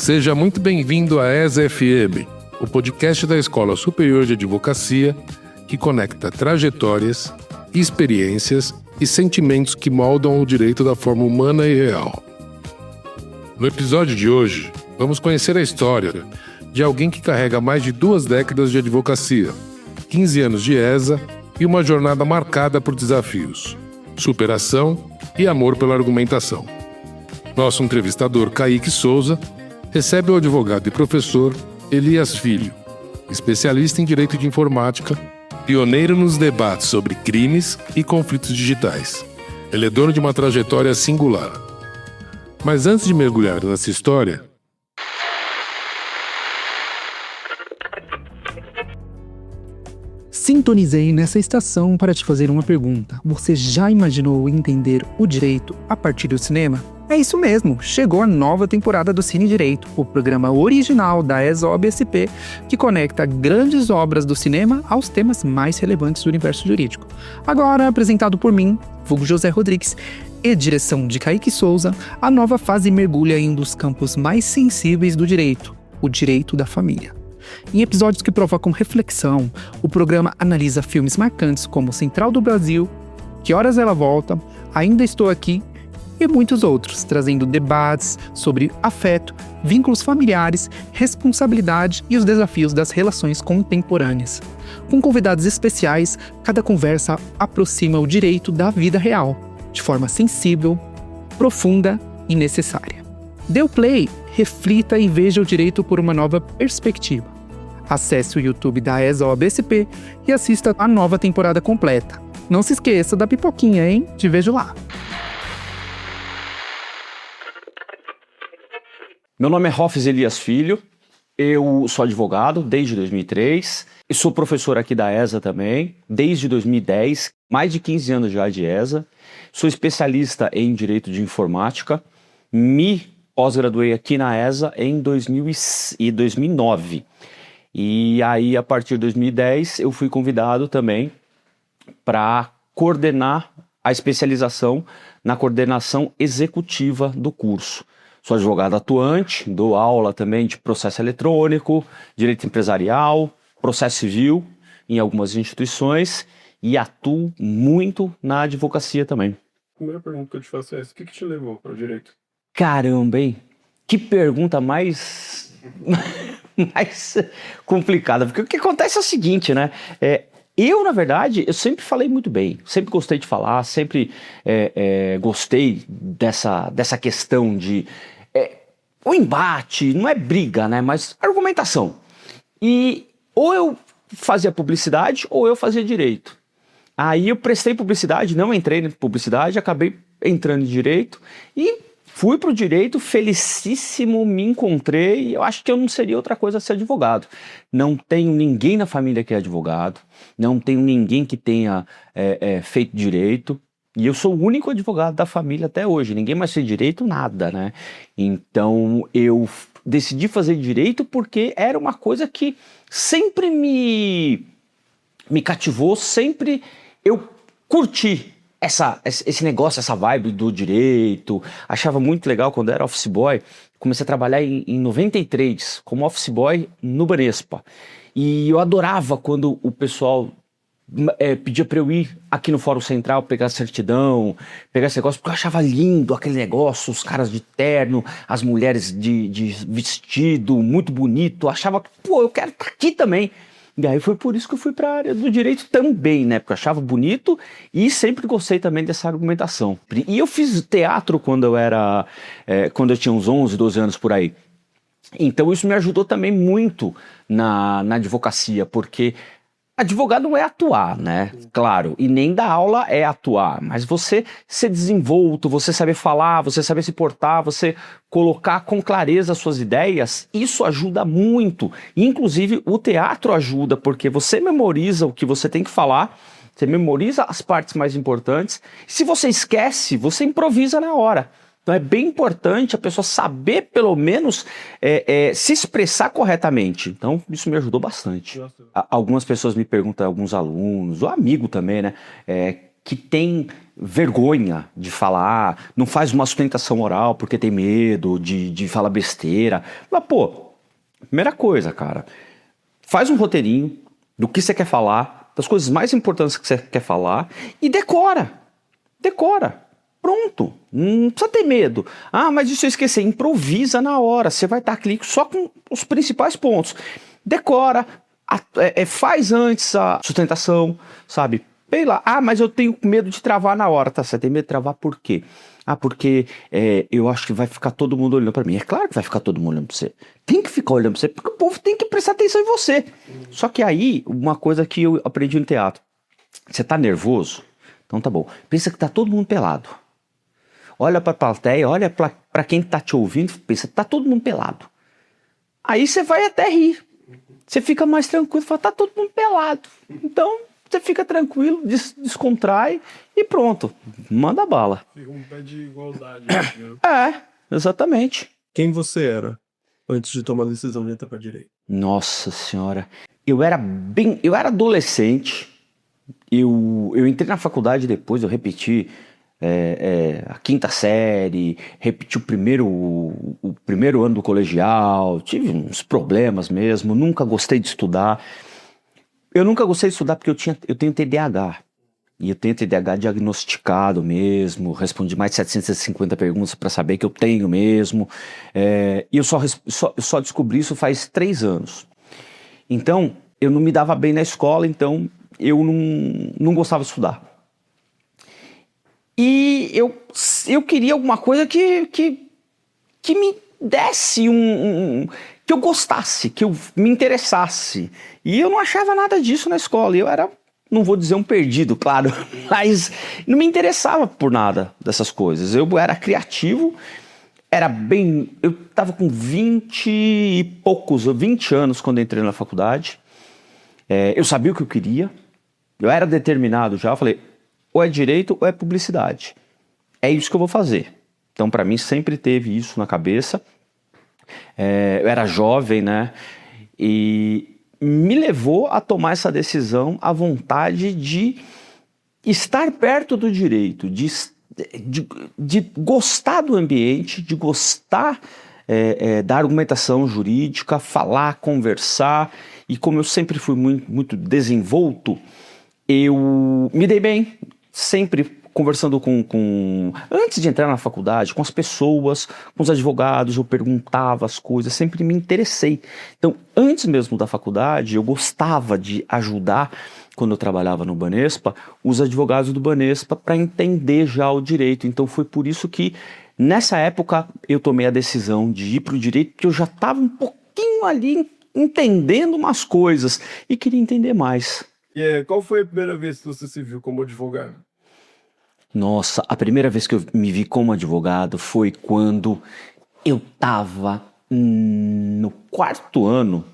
Seja muito bem-vindo à ESA-FM, o podcast da Escola Superior de Advocacia que conecta trajetórias, experiências e sentimentos que moldam o direito da forma humana e real. No episódio de hoje, vamos conhecer a história de alguém que carrega mais de 2 décadas de advocacia, 15 anos de ESA e uma jornada marcada por desafios, superação e amor pela argumentação. Nosso entrevistador, Kaique Souza, recebe o advogado e professor Elias Filho, especialista em direito de informática, pioneiro nos debates sobre crimes e conflitos digitais. Ele é dono de uma trajetória singular. Mas antes de mergulhar nessa história, sintonizei nessa estação para te fazer uma pergunta. Você já imaginou entender o direito a partir do cinema? É isso mesmo, chegou a nova temporada do Cine Direito, o programa original da ESOB-SP que conecta grandes obras do cinema aos temas mais relevantes do universo jurídico. Agora apresentado por mim, vulgo José Rodrigues, e direção de Kaique Souza, a nova fase mergulha em um dos campos mais sensíveis do direito, o direito da família. Em episódios que provocam reflexão, o programa analisa filmes marcantes como Central do Brasil, Que Horas Ela Volta, Ainda Estou Aqui e muitos outros, trazendo debates sobre afeto, vínculos familiares, responsabilidade e os desafios das relações contemporâneas. Com convidados especiais, cada conversa aproxima o direito da vida real, de forma sensível, profunda e necessária. Dê o play, reflita e veja o direito por uma nova perspectiva. Acesse o YouTube da ESOB-SP e assista a nova temporada completa. Não se esqueça da pipoquinha, hein? Te vejo lá! Meu nome é Rofes Elias Filho, eu sou advogado desde 2003 e sou professor aqui da ESA também, desde 2010, mais de 15 anos já de ESA. Sou especialista em direito de informática, me pós-graduei aqui na ESA em 2009. E aí, a partir de 2010, eu fui convidado também para coordenar a especialização na coordenação executiva do curso. Sou advogado atuante, dou aula também de processo eletrônico, direito empresarial, processo civil em algumas instituições e atuo muito na advocacia também. A primeira pergunta que eu te faço é essa: o que te levou para o direito? Caramba, hein? Que pergunta mais complicada, porque o que acontece é o seguinte, né? Eu, na verdade, eu sempre falei muito bem, sempre gostei de falar, sempre gostei dessa questão de... o embate, não é briga, né? Mas argumentação. E ou eu fazia publicidade ou eu fazia direito. Aí eu prestei publicidade, não entrei em publicidade, acabei entrando em direito e fui pro direito, felicíssimo, me encontrei e eu acho que eu não seria outra coisa a ser advogado. Não tenho ninguém na família que é advogado, não tenho ninguém que tenha feito direito e eu sou o único advogado da família até hoje, ninguém mais fez direito, nada, né? Então eu decidi fazer direito porque era uma coisa que sempre me cativou, sempre eu curti esse negócio, essa vibe do direito, achava muito legal quando era office boy. Comecei a trabalhar em 93 como office boy no Banespa e eu adorava quando o pessoal pedia para eu ir aqui no Fórum Central pegar certidão, pegar esse negócio, porque eu achava lindo aquele negócio, os caras de terno, as mulheres de vestido, muito bonito, eu achava que, pô, eu quero estar aqui também. E aí foi por isso que eu fui para a área do direito também, né? Porque eu achava bonito e sempre gostei também dessa argumentação. E eu fiz teatro quando eu tinha uns 11, 12 anos por aí. Então isso me ajudou também muito na advocacia, porque advogado não é atuar, né? Claro, e nem dar aula é atuar, mas você ser desenvolto, você saber falar, você saber se portar, você colocar com clareza as suas ideias, isso ajuda muito. Inclusive o teatro ajuda, porque você memoriza o que você tem que falar, você memoriza as partes mais importantes, se você esquece, você improvisa na hora. Então é bem importante a pessoa saber, pelo menos, se expressar corretamente. Então isso me ajudou bastante. Algumas pessoas me perguntam, alguns alunos, ou amigo também, né? que tem vergonha de falar, não faz uma sustentação oral porque tem medo de falar besteira. Mas, pô, primeira coisa, cara, faz um roteirinho do que você quer falar, das coisas mais importantes que você quer falar e decora. Pronto, não precisa ter medo. Ah, mas isso eu esqueci, improvisa na hora, você vai estar clique só com os principais pontos. Decora, faz antes a sustentação, sabe? Sei lá, mas eu tenho medo de travar na hora, tá? Você tem medo de travar por quê? Porque eu acho que vai ficar todo mundo olhando pra mim. É claro que vai ficar todo mundo olhando pra você. Tem que ficar olhando pra você, porque o povo tem que prestar atenção em você. Só que aí, uma coisa que eu aprendi no teatro. Você tá nervoso? Então tá bom. Pensa que tá todo mundo pelado. Olha pra plateia, olha pra quem tá te ouvindo, pensa, tá todo mundo pelado. Aí você vai até rir. Você fica mais tranquilo, fala, tá todo mundo pelado. Então, você fica tranquilo, descontrai e pronto, manda bala. Fica um pé de igualdade. Exatamente. Quem você era antes de tomar a decisão de entrar pra direito? Nossa senhora, eu era adolescente, eu entrei na faculdade depois, eu repeti a quinta série, repeti o primeiro ano do colegial, tive uns problemas mesmo, nunca gostei de estudar. Eu nunca gostei de estudar porque eu tenho TDAH. E eu tenho TDAH diagnosticado mesmo. Respondi mais de 750 perguntas para saber que eu tenho mesmo. E eu só descobri isso faz 3 anos. Então, eu não me dava bem na escola, então eu não gostava de estudar. E eu queria alguma coisa que me desse que eu gostasse, que eu me interessasse. E eu não achava nada disso na escola. Eu era, não vou dizer um perdido, claro, mas não me interessava por nada dessas coisas. Eu era criativo, eu estava com 20 anos quando entrei na faculdade. Eu sabia o que eu queria, eu era determinado já. Eu falei, ou é direito ou é publicidade. É isso que eu vou fazer. Então, para mim, sempre teve isso na cabeça. Eu era jovem, né? E me levou a tomar essa decisão, a vontade de estar perto do direito, de gostar do ambiente, de gostar da argumentação jurídica, falar, conversar. E como eu sempre fui muito, muito desenvolto, eu me dei bem, sempre conversando antes de entrar na faculdade, com as pessoas, com os advogados, eu perguntava as coisas, sempre me interessei. Então, antes mesmo da faculdade, eu gostava de ajudar, quando eu trabalhava no Banespa, os advogados do Banespa para entender já o direito. Então, foi por isso que, nessa época, eu tomei a decisão de ir para o direito, porque eu já estava um pouquinho ali entendendo umas coisas e queria entender mais. E qual foi a primeira vez que você se viu como advogado? Nossa, a primeira vez que eu me vi como advogado foi quando eu estava no quarto ano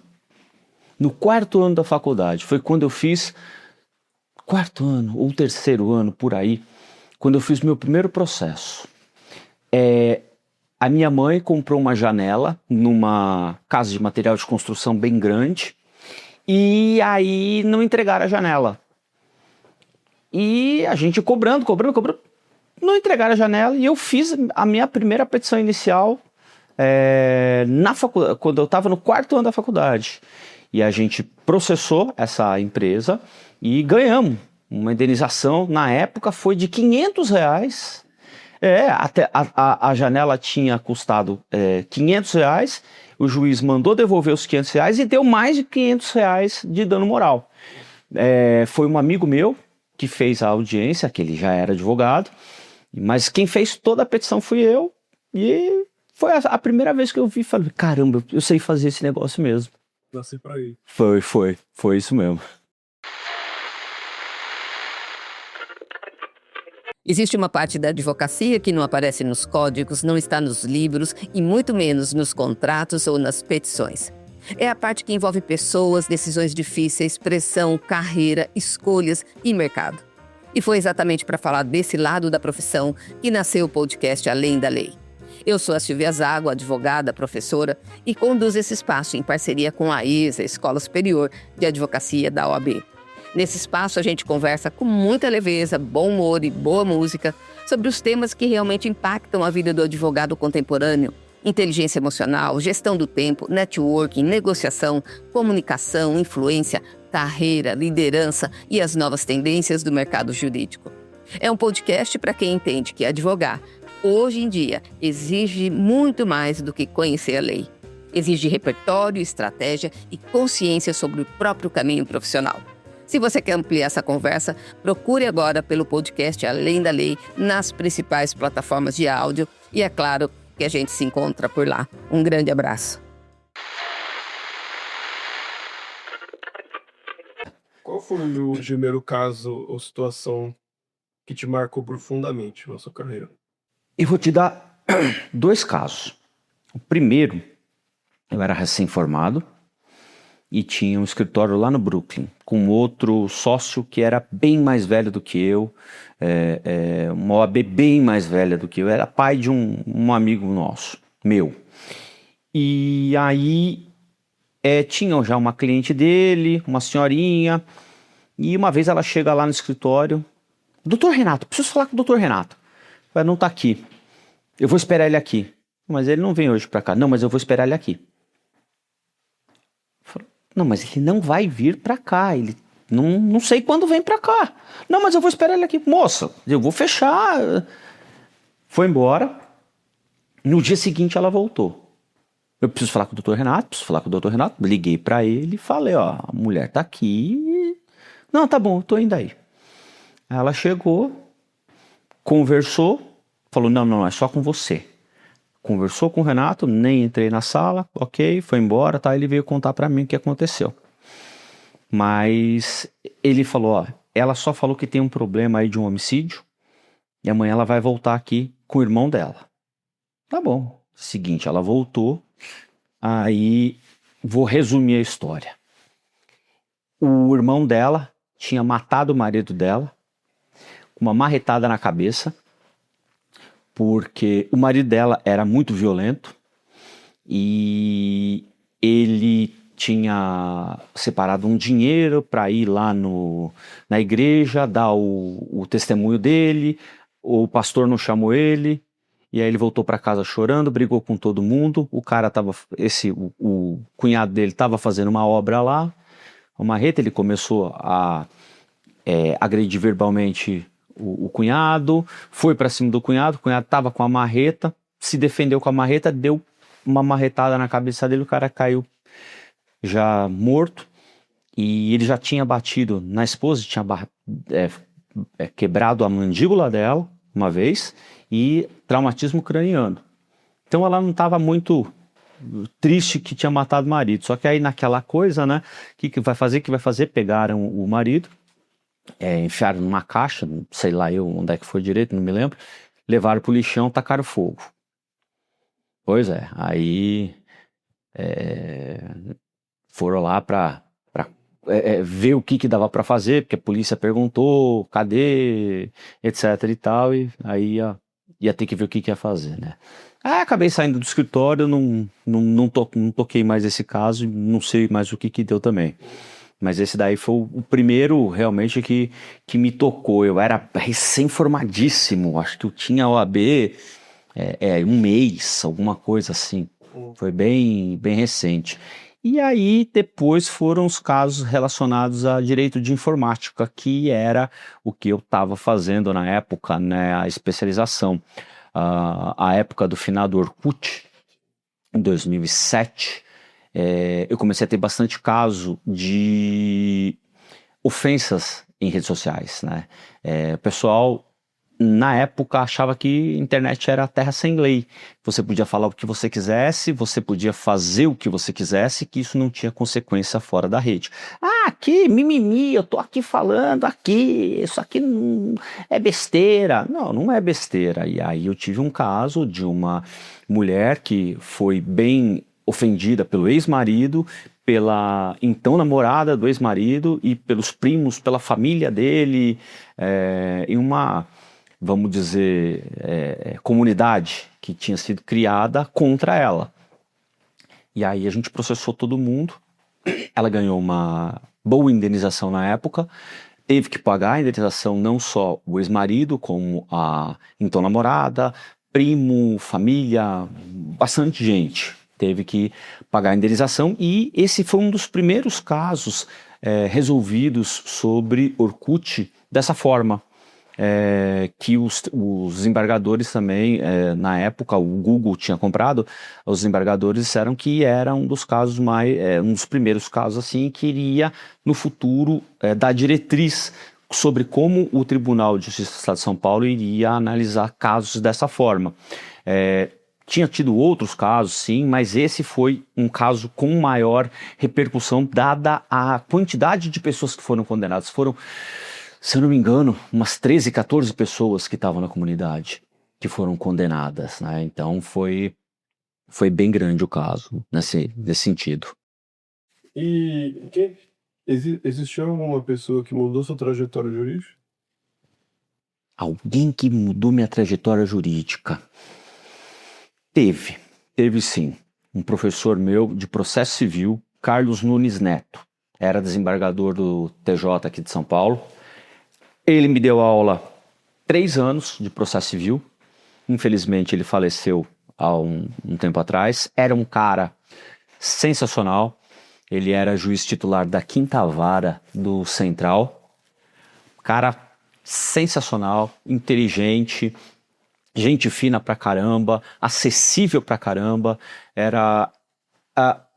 da faculdade. Foi quando eu fiz quarto ano ou terceiro ano, por aí, quando eu fiz meu primeiro processo. A minha mãe comprou uma janela numa casa de material de construção bem grande e aí não entregaram a janela. E a gente cobrando, não entregaram a janela e eu fiz a minha primeira petição inicial na faculdade, quando eu estava no quarto ano da faculdade. E a gente processou essa empresa e ganhamos uma indenização, na época foi de R$500. Até a janela tinha custado R$500, o juiz mandou devolver os R$500 e deu mais de R$500 de dano moral. Foi um amigo meu que fez a audiência, que ele já era advogado, mas quem fez toda a petição fui eu, e foi a primeira vez que eu vi e falei, caramba, eu sei fazer esse negócio mesmo. Nasci pra ir. Foi isso mesmo. Existe uma parte da advocacia que não aparece nos códigos, não está nos livros e muito menos nos contratos ou nas petições. É a parte que envolve pessoas, decisões difíceis, pressão, carreira, escolhas e mercado. E foi exatamente para falar desse lado da profissão que nasceu o podcast Além da Lei. Eu sou a Silvia Zago, advogada, professora, e conduzo esse espaço em parceria com a ESA, Escola Superior de Advocacia da OAB. Nesse espaço a gente conversa com muita leveza, bom humor e boa música sobre os temas que realmente impactam a vida do advogado contemporâneo. Inteligência emocional, gestão do tempo, networking, negociação, comunicação, influência, carreira, liderança e as novas tendências do mercado jurídico. É um podcast para quem entende que advogar, hoje em dia, exige muito mais do que conhecer a lei. Exige repertório, estratégia e consciência sobre o próprio caminho profissional. Se você quer ampliar essa conversa, procure agora pelo podcast Além da Lei nas principais plataformas de áudio e, é claro, que a gente se encontra por lá. Um grande abraço. Qual foi o primeiro caso ou situação que te marcou profundamente na sua carreira? Eu vou te dar 2 casos. O primeiro, eu era recém-formado e tinha um escritório lá no Brooklyn, com outro sócio que era bem mais velho do que eu, uma OAB bem mais velha do que eu, era pai de um amigo nosso, meu. E aí tinha já uma cliente dele, uma senhorinha, e uma vez ela chega lá no escritório, doutor Renato, preciso falar com o doutor Renato. Ela não tá aqui, eu vou esperar ele aqui. Mas ele não vem hoje pra cá. Não, mas eu vou esperar ele aqui. Não, mas ele não vai vir pra cá, ele não sei quando vem pra cá. Não, mas eu vou esperar ele aqui. Moça, eu vou fechar. Foi embora. No dia seguinte ela voltou. Eu preciso falar com o Dr. Renato, Liguei pra ele e falei, ó, a mulher tá aqui. Não, tá bom, eu tô indo aí. Ela chegou, conversou, falou, não, é só com você. Conversou com o Renato, nem entrei na sala, ok, foi embora, tá? Ele veio contar pra mim o que aconteceu. Mas ele falou, ó, ela só falou que tem um problema aí de um homicídio e amanhã ela vai voltar aqui com o irmão dela. Tá bom. Seguinte, ela voltou, aí vou resumir a história. O irmão dela tinha matado o marido dela com uma marretada na cabeça, porque o marido dela era muito violento e ele tinha separado um dinheiro para ir lá na igreja, dar o testemunho dele, o pastor não chamou ele, e aí ele voltou para casa chorando, brigou com todo mundo, o cunhado dele estava fazendo uma obra lá, uma marreta, ele começou a agredir verbalmente o cunhado, foi pra cima do cunhado, o cunhado tava com a marreta, se defendeu com a marreta, deu uma marretada na cabeça dele, o cara caiu já morto, e ele já tinha batido na esposa, tinha quebrado a mandíbula dela uma vez, e traumatismo craniano. Então ela não estava muito triste que tinha matado o marido, só que aí naquela coisa, né, que vai fazer? Pegaram o marido, enfiaram numa caixa, sei lá eu onde é que foi direito, não me lembro, levaram pro lixão, tacaram fogo. Pois aí foram lá pra ver o que dava pra fazer, porque a polícia perguntou, cadê, etc e tal, e aí ia ter que ver o que ia fazer, né. Aí acabei saindo do escritório, não toquei mais esse caso, não sei mais o que deu também. Mas esse daí foi o primeiro realmente que me tocou. Eu era recém-formadíssimo, acho que eu tinha OAB um mês, alguma coisa assim. Foi bem recente. E aí depois foram os casos relacionados a direito de informática, que era o que eu estava fazendo na época, né, a especialização. A época do finado Orkut, em 2007, eu comecei a ter bastante caso de ofensas em redes sociais, né? O pessoal, na época, achava que a internet era a terra sem lei. Você podia falar o que você quisesse, você podia fazer o que você quisesse, que isso não tinha consequência fora da rede. Aqui, mimimi, eu tô aqui falando aqui, isso aqui não é besteira. Não é besteira. E aí eu tive um caso de uma mulher que foi bem ofendida pelo ex-marido, pela então namorada do ex-marido e pelos primos, pela família dele, em uma, vamos dizer, comunidade que tinha sido criada contra ela. E aí a gente processou todo mundo, ela ganhou uma boa indenização na época, teve que pagar a indenização não só o ex-marido, como a então namorada, primo, família, bastante gente teve que pagar a indenização, e esse foi um dos primeiros casos resolvidos sobre Orkut dessa forma. Que os desembargadores também, na época, o Google tinha comprado, os desembargadores disseram que era um dos casos um dos primeiros casos assim, que iria no futuro dar diretriz sobre como o Tribunal de Justiça do Estado de São Paulo iria analisar casos dessa forma. Tinha tido outros casos, sim, mas esse foi um caso com maior repercussão, dada a quantidade de pessoas que foram condenadas. Foram, se eu não me engano, umas 13, 14 pessoas que estavam na comunidade que foram condenadas, né? Então foi bem grande o caso nesse sentido. E existiu alguma pessoa que mudou sua trajetória jurídica? Alguém que mudou minha trajetória jurídica? Teve sim. Um professor meu de processo civil, Carlos Nunes Neto, era desembargador do TJ aqui de São Paulo. Ele me deu aula 3 anos de processo civil. Infelizmente ele faleceu há um tempo atrás. Era um cara sensacional. Ele era juiz titular da 5ª Vara do Central. Cara sensacional, inteligente, gente fina pra caramba, acessível pra caramba. Era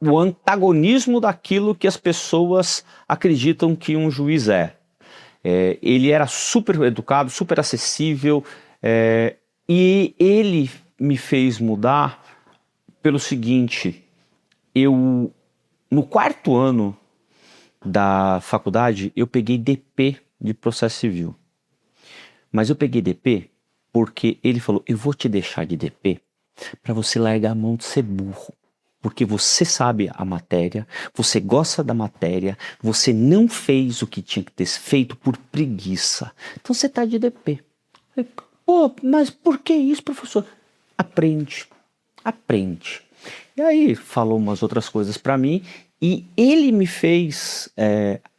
o antagonismo daquilo que as pessoas acreditam que um juiz é. Ele era super educado, super acessível, e ele me fez mudar pelo seguinte: no 4º ano da faculdade eu peguei DP de processo civil, mas eu peguei DP porque ele falou: eu vou te deixar de DP para você largar a mão de ser burro, porque você sabe a matéria, você gosta da matéria, você não fez o que tinha que ter feito por preguiça, então você tá de DP. Eu falei: pô, mas por que isso, professor? Aprende. E aí falou umas outras coisas para mim, e ele me fez...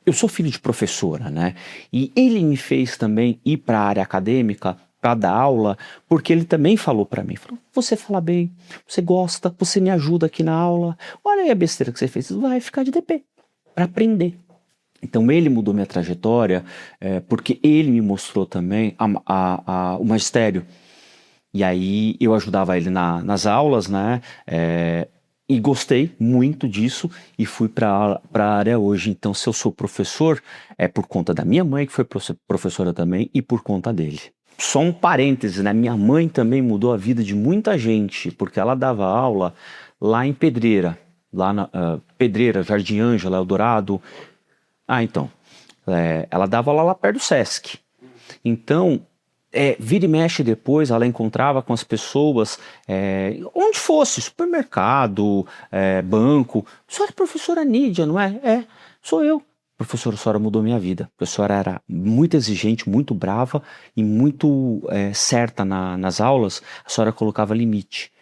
eu sou filho de professora, né? E ele me fez também ir para a área acadêmica para dar aula, porque ele também falou para mim, falou: você fala bem, você gosta, você me ajuda aqui na aula, olha aí a besteira que você fez, você vai ficar de DP para aprender. Então ele mudou minha trajetória, porque ele me mostrou também o magistério. E aí eu ajudava ele nas aulas, né? E gostei muito disso e fui para a área hoje. Então, se eu sou professor, é por conta da minha mãe, que foi professora também, e por conta dele. Só um parêntese, né? Minha mãe também mudou a vida de muita gente, porque ela dava aula lá em Pedreira, Pedreira, Jardim Ângela, Eldorado. Então, ela dava aula lá perto do Sesc. Então, vira e mexe depois, ela encontrava com as pessoas, onde fosse, supermercado, banco. A senhora é professora Nídia, não é? Sou eu. Professora, a senhora mudou minha vida. A professora era muito exigente, muito brava e muito certa nas aulas. A senhora colocava limite.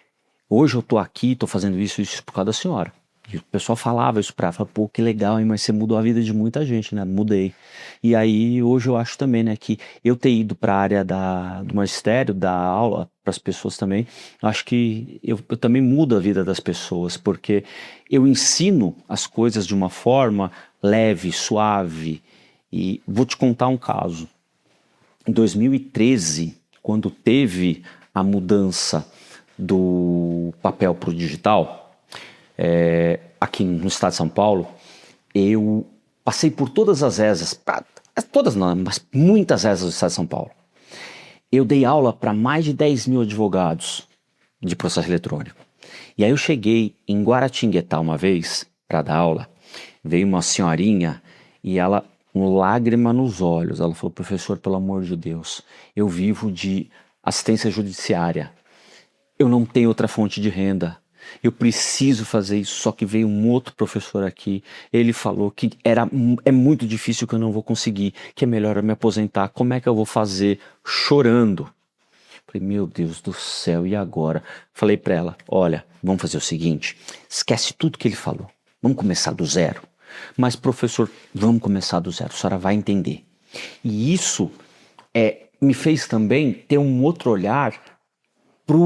Hoje eu tô aqui, tô fazendo isso por causa da senhora. E o pessoal falava isso pra ela, falava: pô, que legal, hein? Mas você mudou a vida de muita gente, né? Mudei. E aí, hoje eu acho também, né, que eu ter ido pra área do magistério, da aula pras pessoas também, eu acho que eu também mudo a vida das pessoas, porque eu ensino as coisas de uma forma leve, suave. E vou te contar um caso. Em 2013, quando teve a mudança do papel pro digital, aqui no estado de São Paulo, eu passei por todas as ESAs, todas não, mas muitas ESAs do estado de São Paulo. Eu dei aula para mais de 10 mil advogados de processo eletrônico. E aí eu cheguei em Guaratinguetá uma vez para dar aula, veio uma senhorinha e ela, com lágrima nos olhos, ela falou: professor, pelo amor de Deus, eu vivo de assistência judiciária, eu não tenho outra fonte de renda. Eu preciso fazer isso. Só que veio um outro professor aqui, ele falou que é muito difícil, que eu não vou conseguir, que é melhor eu me aposentar. Como é que eu vou fazer? Chorando. Falei: meu Deus do céu, e agora? Falei pra ela: olha, vamos fazer o seguinte, esquece tudo que ele falou, vamos começar do zero. Mas, professor, vamos começar do zero, a senhora vai entender. E isso me fez também ter um outro olhar para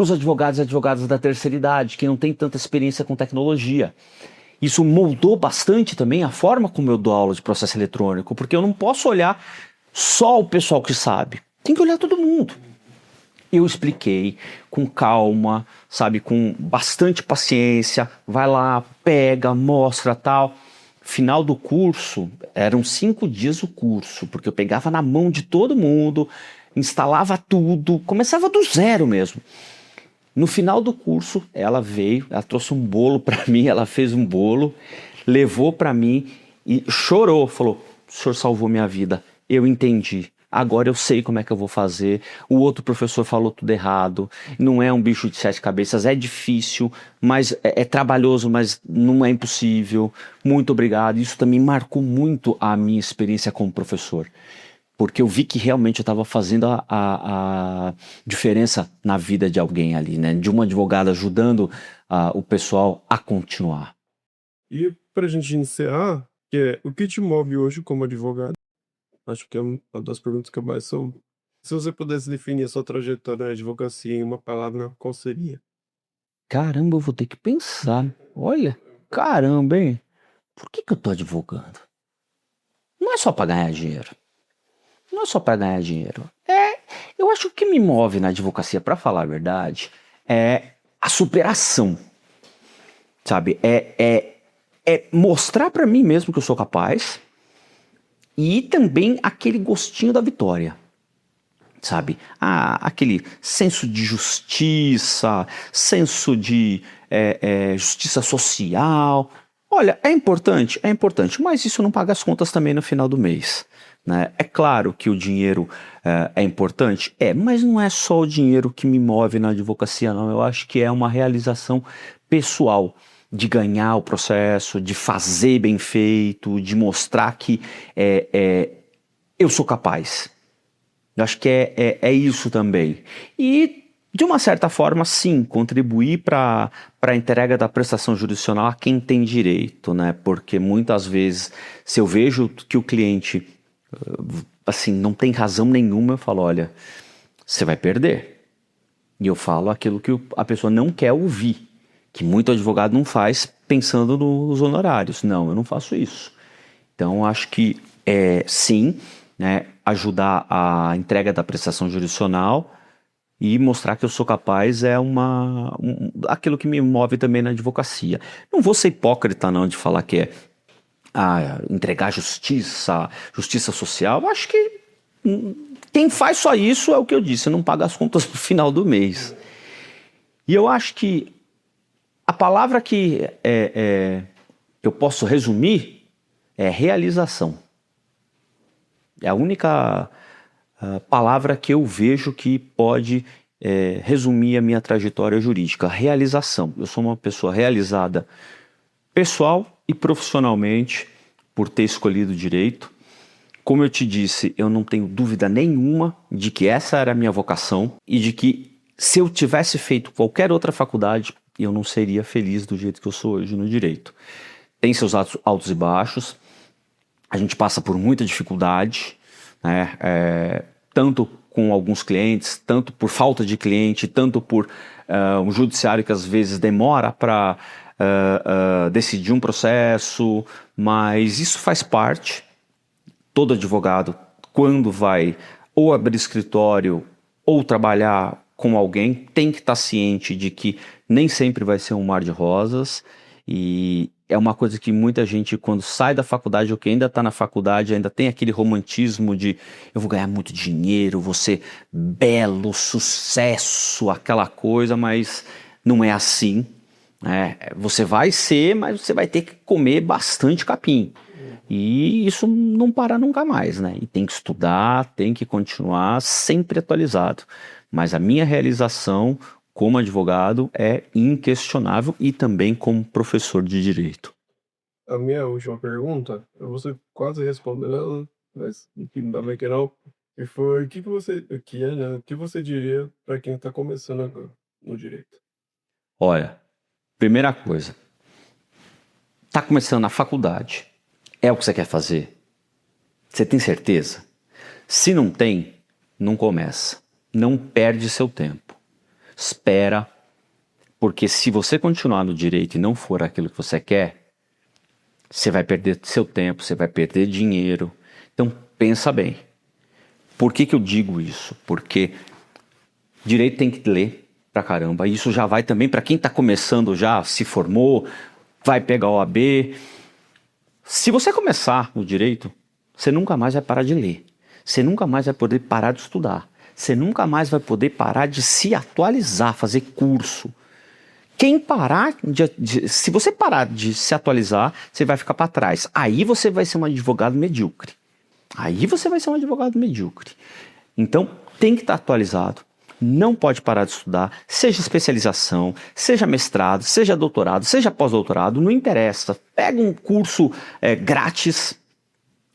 os advogados e advogadas da terceira idade, que não tem tanta experiência com tecnologia. Isso moldou bastante também a forma como eu dou aula de processo eletrônico, porque eu não posso olhar só o pessoal que sabe, tem que olhar todo mundo. Eu expliquei com calma, sabe, com bastante paciência, vai lá, pega, mostra, tal. Final do curso, eram 5 dias o curso, porque eu pegava na mão de todo mundo, instalava tudo, começava do zero mesmo. No final do curso, ela veio, ela trouxe um bolo para mim, ela fez um bolo, levou para mim e chorou, falou, o senhor salvou minha vida, eu entendi. Agora eu sei como é que eu vou fazer. O outro professor falou tudo errado. Não é um bicho de 7 cabeças. É difícil, mas é trabalhoso, mas não é impossível. Muito obrigado. Isso também marcou muito a minha experiência como professor. Porque eu vi que realmente eu estava fazendo a diferença na vida de alguém ali, né? De uma advogada ajudando o pessoal a continuar. E pra gente encerrar, o que te move hoje como advogado? Acho que é uma das perguntas que eu mais sou. Se você pudesse definir a sua trajetória na advocacia em uma palavra, qual seria? Caramba, eu vou ter que pensar. Olha, caramba, hein? Por que eu tô advogando? Não é só para ganhar dinheiro. Não é só para ganhar dinheiro. Eu acho que o que me move na advocacia, para falar a verdade, é a superação. Sabe? É mostrar para mim mesmo que eu sou capaz e também aquele gostinho da vitória. Sabe? Aquele senso de justiça, senso de justiça social. Olha, é importante, mas isso não paga as contas também no final do mês. Né? É claro que o dinheiro é importante, mas não é só o dinheiro que me move na advocacia, não. Eu acho que é uma realização pessoal de ganhar o processo, de fazer bem feito, de mostrar que eu sou capaz. Eu acho que é isso também. E, de uma certa forma, sim, contribuir para a entrega da prestação jurisdicional a quem tem direito, né? Porque muitas vezes, se eu vejo que o cliente assim, não tem razão nenhuma, eu falo, olha, você vai perder. E eu falo aquilo que a pessoa não quer ouvir, que muito advogado não faz pensando nos honorários. Não, eu não faço isso. Então, acho que sim, né, ajudar a entrega da prestação jurisdicional e mostrar que eu sou capaz aquilo que me move também na advocacia. Não vou ser hipócrita não de falar que entregar justiça social. Eu acho que quem faz só isso é o que eu disse, não paga as contas no final do mês. E eu acho que a palavra que eu posso resumir é realização. É a única palavra que eu vejo que pode resumir a minha trajetória jurídica. Realização. Eu sou uma pessoa realizada pessoal e profissionalmente por ter escolhido direito. Como eu te disse, eu não tenho dúvida nenhuma de que essa era a minha vocação e de que se eu tivesse feito qualquer outra faculdade, eu não seria feliz do jeito que eu sou hoje no direito. Tem seus altos e baixos, a gente passa por muita dificuldade, né? Tanto com alguns clientes, tanto por falta de cliente, tanto por um judiciário que às vezes demora para decidir um processo, mas isso faz parte. Todo advogado, quando vai ou abrir escritório ou trabalhar com alguém, tem que estar ciente de que nem sempre vai ser um mar de rosas, e é uma coisa que muita gente, quando sai da faculdade ou que ainda está na faculdade, ainda tem aquele romantismo de eu vou ganhar muito dinheiro, vou ser belo, sucesso, aquela coisa, mas não é assim. Você vai ser, mas você vai ter que comer bastante capim. E isso não para nunca mais, né? E tem que estudar, tem que continuar sempre atualizado. Mas a minha realização como advogado é inquestionável e também como professor de direito. A minha última pergunta, você quase respondeu ela, mas ainda bem que não. E foi, o que você diria para quem está começando agora no direito? Olha, primeira coisa, Está começando a faculdade. É o que você quer fazer? Você tem certeza? Se não tem, não começa. Não perde seu tempo. Espera, porque se você continuar no direito e não for aquilo que você quer, você vai perder seu tempo, você vai perder dinheiro. Então pensa bem. Por que eu digo isso? Porque direito tem que ler pra caramba. Isso já vai também para quem está começando já, se formou, vai pegar o OAB. Se você começar no direito, você nunca mais vai parar de ler. Você nunca mais vai poder parar de estudar. Você nunca mais vai poder parar de se atualizar, fazer curso. Quem parar se você parar de se atualizar, você vai ficar para trás. Aí você vai ser um advogado medíocre. Então, tem que estar atualizado. Não pode parar de estudar, seja especialização, seja mestrado, seja doutorado, seja pós-doutorado, não interessa. Pega um curso grátis.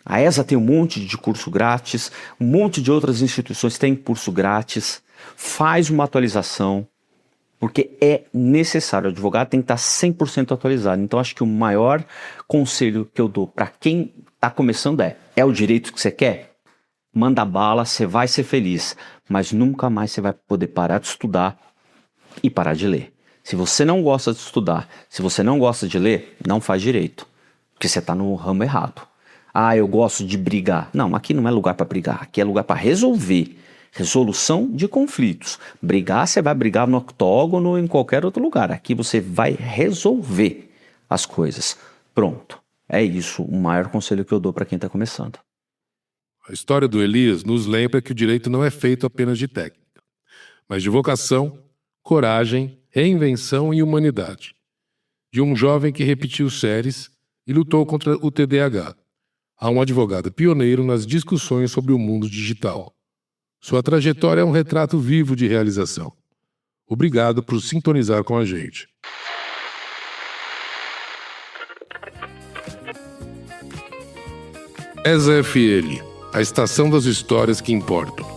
A ESA tem um monte de curso grátis, um monte de outras instituições têm curso grátis. Faz uma atualização, porque é necessário. O advogado tem que estar 100% atualizado. Então, acho que o maior conselho que eu dou para quem está começando é o direito que você quer? Manda bala, você vai ser feliz, mas nunca mais você vai poder parar de estudar e parar de ler. Se você não gosta de estudar, se você não gosta de ler, não faz direito, porque você está no ramo errado. Ah, eu gosto de brigar. Não, aqui não é lugar para brigar, aqui é lugar para resolver. Resolução de conflitos. Brigar, você vai brigar no octógono ou em qualquer outro lugar. Aqui você vai resolver as coisas. Pronto. É isso o maior conselho que eu dou para quem está começando. A história do Elias nos lembra que o direito não é feito apenas de técnica, mas de vocação, coragem, reinvenção e humanidade. De um jovem que repetiu séries e lutou contra o TDAH, a um advogado pioneiro nas discussões sobre o mundo digital. Sua trajetória é um retrato vivo de realização. Obrigado por sintonizar com a gente. ESA-FL, a estação das histórias que importam.